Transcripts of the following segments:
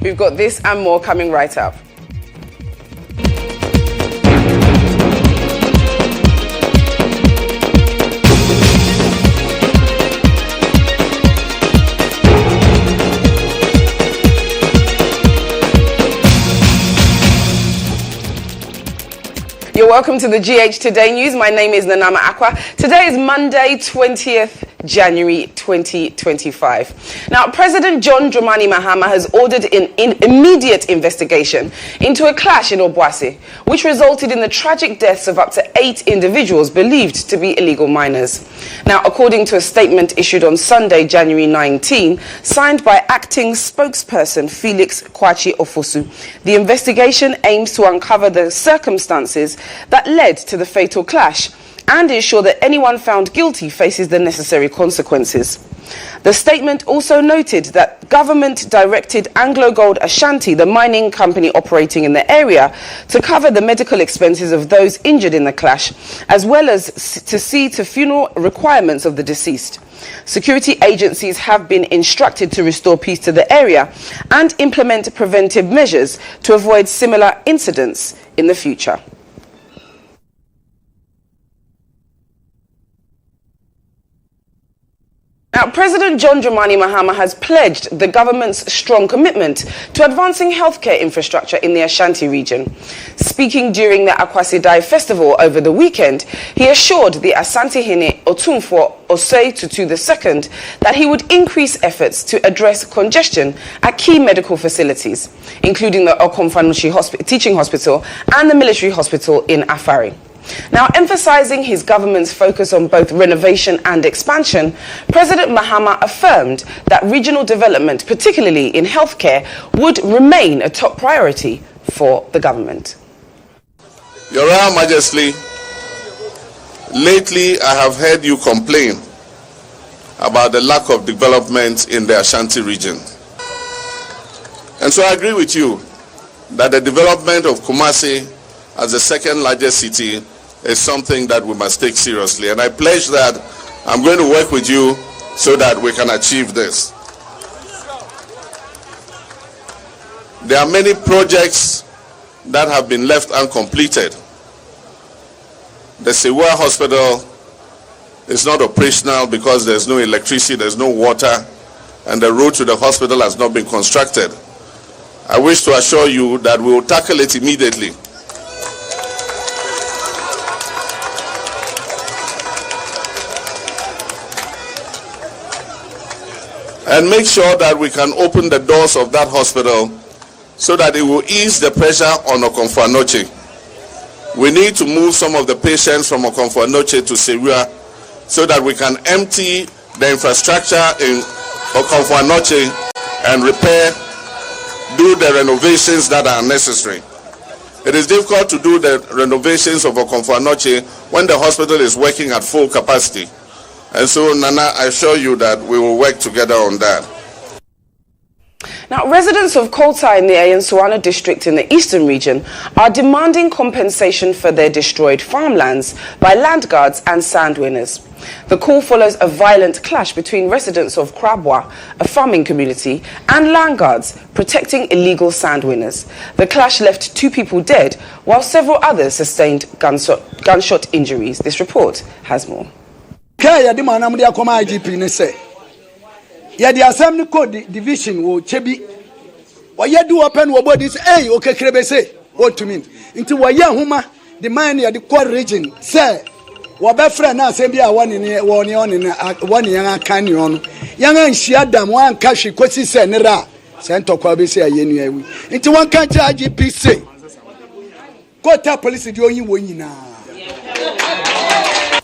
We've got this and more coming right up. You're welcome to the GH Today News. My name is Nanama Acquah. Today is Monday, 20th January 2025. Now, President John Dramani Mahama has ordered an immediate investigation into a clash in Obuasi, which resulted in the tragic deaths of up to 8 individuals believed to be illegal miners. Now, according to a statement issued on Sunday, January 19, signed by acting spokesperson Felix Kwachi Ofosu, the investigation aims to uncover the circumstances that led to the fatal clash and ensure that anyone found guilty faces the necessary consequences. The statement also noted that government directed Anglo Gold Ashanti, the mining company operating in the area, to cover the medical expenses of those injured in the clash, as well as to see to funeral requirements of the deceased. Security agencies have been instructed to restore peace to the area and implement preventive measures to avoid similar incidents in the future. Now, President John Dramani Mahama has pledged the government's strong commitment to advancing healthcare infrastructure in the Ashanti region. Speaking during the Acquah festival over the weekend, he assured the Asantehene Otumfuo Osei Tutu II that he would increase efforts to address congestion at key medical facilities, including the Okomfanuchi Teaching Hospital and the Military Hospital in Afari. Now, emphasizing his government's focus on both renovation and expansion, President Mahama affirmed that regional development, particularly in healthcare, would remain a top priority for the government. Your Royal Majesty, lately I have heard you complain about the lack of development in the Ashanti region. And so I agree with you that the development of Kumasi as the second largest city is something that we must take seriously. And I pledge that I'm going to work with you so that we can achieve this. There are many projects that have been left uncompleted. The Acquah Hospital is not operational because there's no electricity, there's no water, and the road to the hospital has not been constructed. I wish to assure you that we will tackle it immediately. And make sure that we can open the doors of that hospital so that it will ease the pressure on Okomfuanoche. We need to move some of the patients from Okomfuanoche to Serua so that we can empty the infrastructure in Okomfuanoche and do the renovations that are necessary. It is difficult to do the renovations of Okomfuanoche when the hospital is working at full capacity. And so, Nana, I assure you that we will work together on that. Now, residents of Kolta in the Ayensuano district in the eastern region are demanding compensation for their destroyed farmlands by land guards and sand winners. The call follows a violent clash between residents of Krabwa, a farming community, and land guards protecting illegal sand winners. The clash left 2 people dead, while several others sustained gunshot injuries. This report has more. Kaya di manam dia koma IGP ne say ya di assembly code division wo chebi wo ye do open wo body say hey okekrebe say what to mean nti wo ye homa the man ya di core region say wo be friend na assembly a woni ne woni yan aka ni ono yan anhia dam wan ka hwe kosi say ne ra say ntokwa be say ayenu awi nti wan kan cha IGP say Kota police di oyin wo nyina.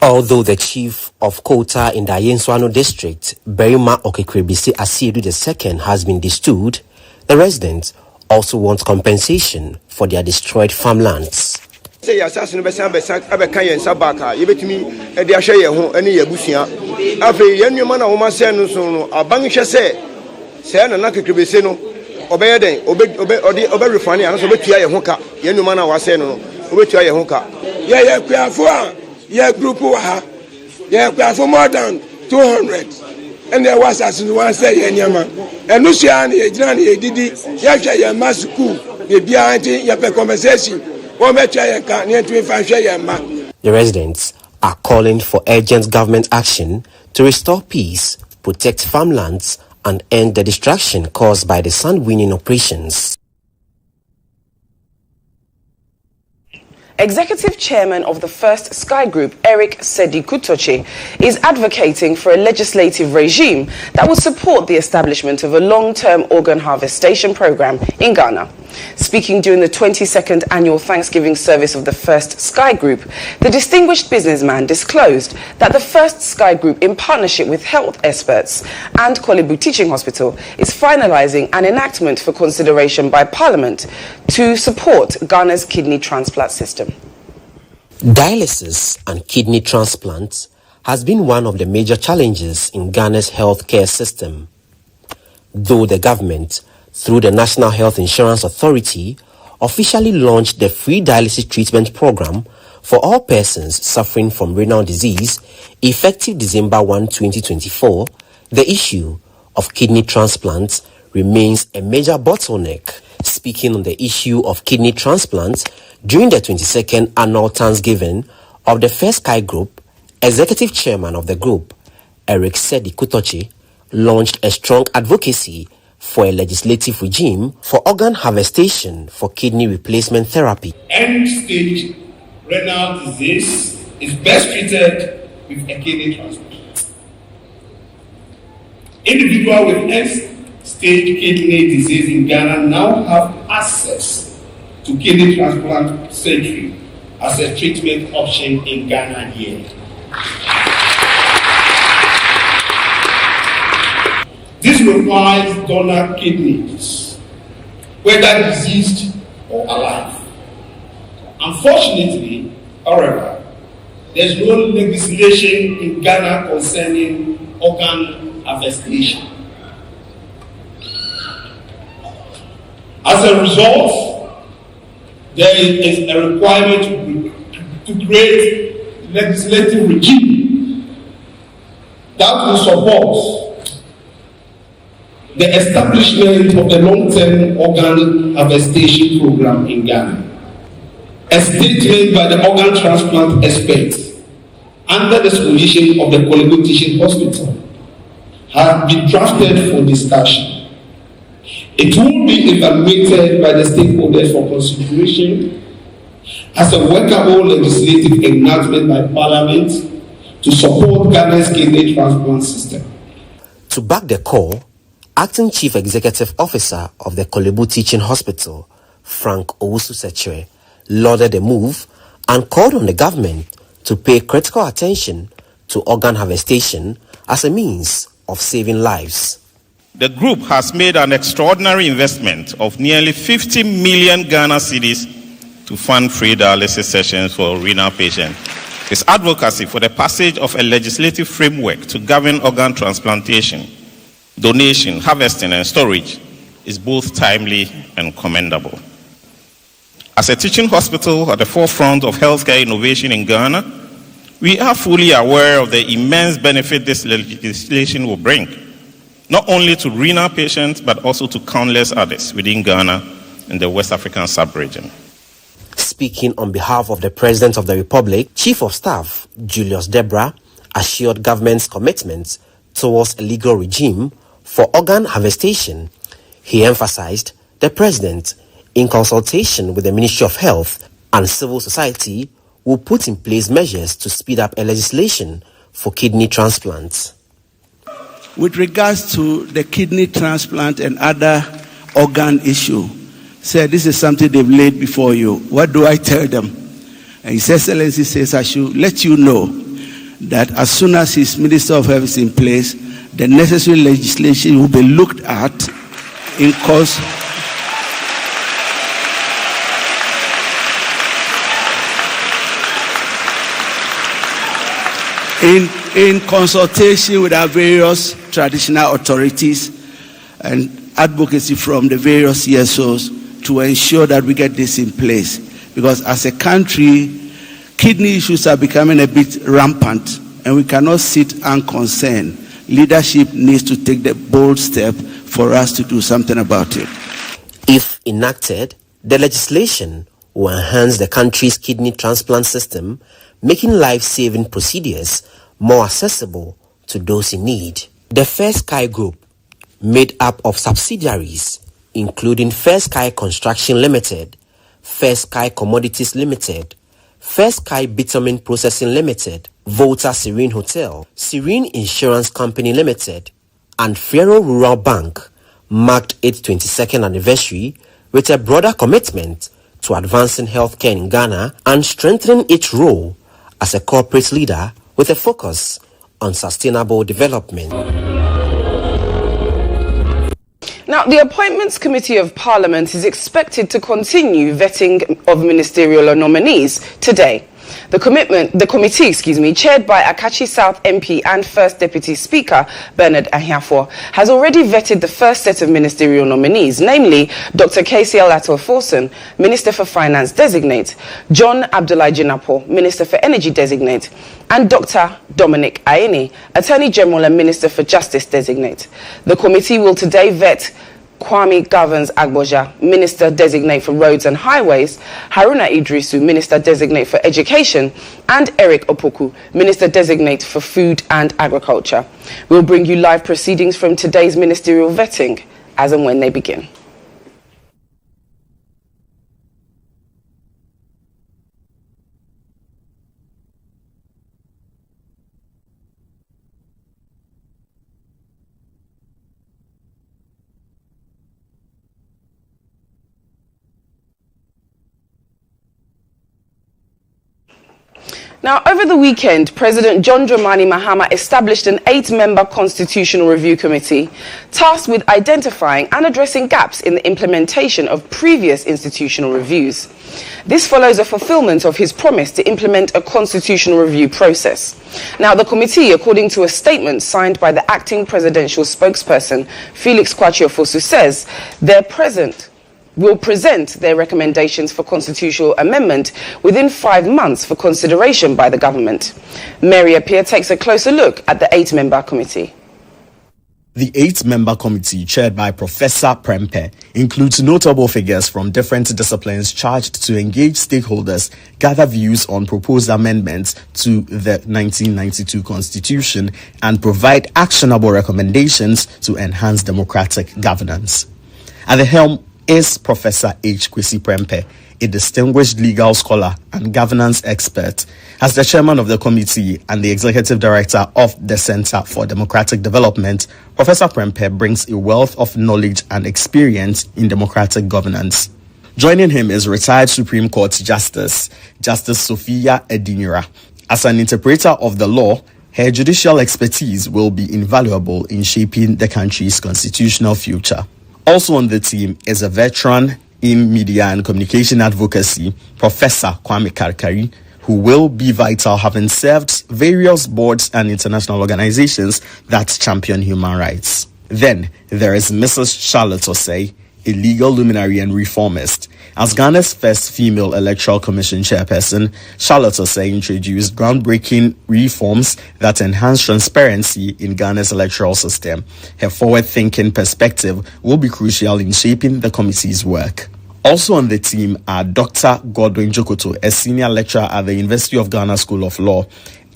Although the chief of Kota in the Ayensuano district, Berima Okekrebisi Asiedu II, has been destood, the residents also want compensation for their destroyed farmlands. Say assassin Abekan Sabaka, Yebetimi, and the Ashaye any Yabusia. After Yanumana Oma Senu, a Bangisha say, Sen and Nakekrebiseno, Obey, Obey Refani, and so Betia Honka, Yanumana was Seno, Obetia Honka. Yeah, group yeah, for more than 200. and there was as one say Yama. And Lucian, a Jan, a Didi, Yasha, Yama school, the Bianti, Yapa conversation, or Metcha, can near to Yama. The residents are calling for urgent government action to restore peace, protect farmlands, and end the distraction caused by the sand-winning operations. Executive Chairman of the First Sky Group, Eric Sedi-Kutoche, is advocating for a legislative regime that will support the establishment of a long-term organ harvestation program in Ghana. Speaking during the 22nd annual Thanksgiving service of the First Sky Group, the distinguished businessman disclosed that the First Sky Group, in partnership with health experts and Kolebu Teaching Hospital, is finalizing an enactment for consideration by Parliament to support Ghana's kidney transplant system. Dialysis and kidney transplants has been one of the major challenges in Ghana's healthcare system. Though the government, through the National Health Insurance Authority, officially launched the free dialysis treatment program for all persons suffering from renal disease effective December 1, 2024, the issue of kidney transplants remains a major bottleneck. Speaking on the issue of kidney transplants during the 22nd annual Thanksgiving of the First Sky Group, Executive Chairman of the group, Eric Sedi-Kutoche, launched a strong advocacy for a legislative regime for organ harvestation for kidney replacement therapy. End-stage renal disease is best treated with a kidney transplant. Individuals with end-stage kidney disease in Ghana now have access to kidney transplant surgery as a treatment option in Ghana here. This requires donor kidneys, whether diseased or alive. Unfortunately, however, there's no legislation in Ghana concerning organ harvestation. As a result, there is a requirement to create legislative regime that will support the establishment of the long-term organ harvestation program in Ghana. A statement by the organ transplant experts under the supervision of the Kolebu Teaching Hospital has been drafted for discussion. It will be evaluated by the stakeholders for consideration as a workable legislative enactment by Parliament to support Ghana's kidney transplant system. To back the call, Acting Chief Executive Officer of the Kolebu Teaching Hospital, Frank Owusu-Sechere, lauded the move and called on the government to pay critical attention to organ harvestation as a means of saving lives. The group has made an extraordinary investment of nearly 50 million Ghana cedis to fund free dialysis sessions for renal patients. Its advocacy for the passage of a legislative framework to govern organ transplantation, donation, harvesting, and storage is both timely and commendable. As a teaching hospital at the forefront of healthcare innovation in Ghana, we are fully aware of the immense benefit this legislation will bring, not only to renal patients, but also to countless others within Ghana and the West African sub-region. Speaking on behalf of the President of the Republic, Chief of Staff Julius Debra assured government's commitment towards a legal regime for organ harvestation. He emphasized the President, in consultation with the Ministry of Health and civil society, will put in place measures to speed up a legislation for kidney transplants. With regards to the kidney transplant and other organ issue, said this is something they've laid before you. What do I tell them? And His Excellency says I should let you know that as soon as his Minister of Health is in place, the necessary legislation will be looked at in course. In consultation with our various traditional authorities and advocacy from the various CSOs to ensure that we get this in place. Because as a country, kidney issues are becoming a bit rampant and we cannot sit unconcerned. leadership needs to take the bold step for us to do something about it. If enacted, the legislation will enhance the country's kidney transplant system, making life-saving procedures more accessible to those in need. The Fair Sky Group, made up of subsidiaries including Fair Sky Construction Limited, Fair Sky Commodities Limited, Fair Sky Bitumen Processing Limited, Volta Serene Hotel, Serene Insurance Company Limited, and Fero Rural Bank, marked its 22nd anniversary with a broader commitment to advancing healthcare in Ghana and strengthening its role as a corporate leader with a focus on sustainable development. Now, the Appointments Committee of Parliament is expected to continue vetting of ministerial nominees today. The committee, chaired by Akachi South MP and First Deputy Speaker Bernard Ahiafo, has already vetted the first set of ministerial nominees, namely Dr. KCL Ato-Forson, Minister for Finance Designate, John Abdullahi Jinapo, Minister for Energy Designate, and Dr. Dominic Aini, Attorney General and Minister for Justice Designate. The committee will today vet Kwame Governs-Agboja, Minister Designate for Roads and Highways, Haruna Idrisu, Minister Designate for Education, and Eric Opoku, Minister Designate for Food and Agriculture. We'll bring you live proceedings from today's ministerial vetting as and when they begin. Now, over the weekend, President John Dramani Mahama established an 8-member Constitutional Review Committee tasked with identifying and addressing gaps in the implementation of previous institutional reviews. This follows a fulfillment of his promise to implement a constitutional review process. Now, the committee, according to a statement signed by the acting presidential spokesperson, Felix Kwakye-Ofosu, says will present their recommendations for constitutional amendment within 5 months for consideration by the government. Mary Appiah takes a closer look at the 8-member committee. The 8-member committee, chaired by Professor Prempeh, includes notable figures from different disciplines charged to engage stakeholders, gather views on proposed amendments to the 1992 Constitution, and provide actionable recommendations to enhance democratic governance. At the helm is Professor H. Kwesi Prempeh, a distinguished legal scholar and governance expert. As the chairman of the committee and the executive director of the Center for Democratic Development, Professor Prempeh brings a wealth of knowledge and experience in democratic governance. Joining him is retired Supreme Court Justice Sophia Edinira. As an interpreter of the law, her judicial expertise will be invaluable in shaping the country's constitutional future. Also on the team is a veteran in media and communication advocacy, Professor Kwame Karkari, who will be vital, having served various boards and international organizations that champion human rights. Then there is Mrs. Charlotte Osei, a legal luminary and reformist. As Ghana's first female electoral commission chairperson, Charlotte Osei introduced groundbreaking reforms that enhance transparency in Ghana's electoral system. Her forward-thinking perspective will be crucial in shaping the committee's work. Also on the team are Dr. Godwin Jokoto, a senior lecturer at the University of Ghana School of Law,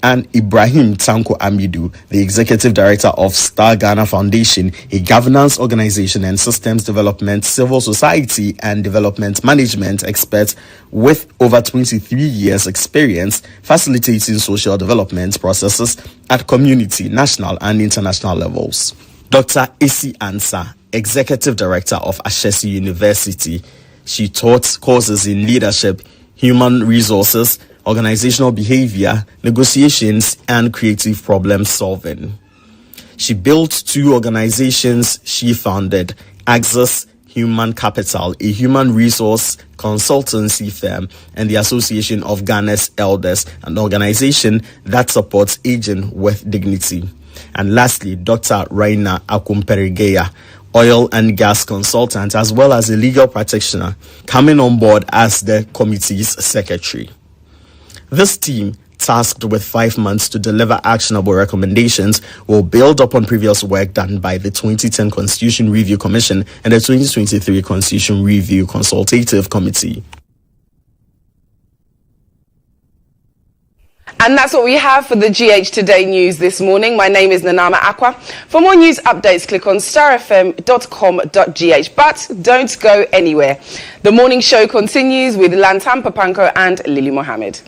and Ibrahim Tanko Amidu, the executive director of Star Ghana Foundation, a governance organization and systems development, civil society and development management expert with over 23 years experience facilitating social development processes at community, national and international levels. Dr. Isi Ansa, executive director of Ashesi University. She taught courses in leadership, human resources, organizational behavior, negotiations, and creative problem solving. She built 2 organizations she founded: Axis Human Capital, a human resource consultancy firm, and the Association of Ghana's Elders, an organization that supports aging with dignity. And lastly, Dr. Raina Akumperegeya, oil and gas consultant, as well as a legal practitioner, coming on board as the committee's secretary. This team tasked with 5 months to deliver actionable recommendations, will build upon previous work done by the 2010 Constitution Review Commission and the 2023 Constitution Review Consultative Committee. And that's what we have for the GH Today news this morning. My name is Acquah. For more news updates, click on starfm.com.gh. But don't go anywhere. The morning show continues with Lantam Papanko and Lily Mohammed.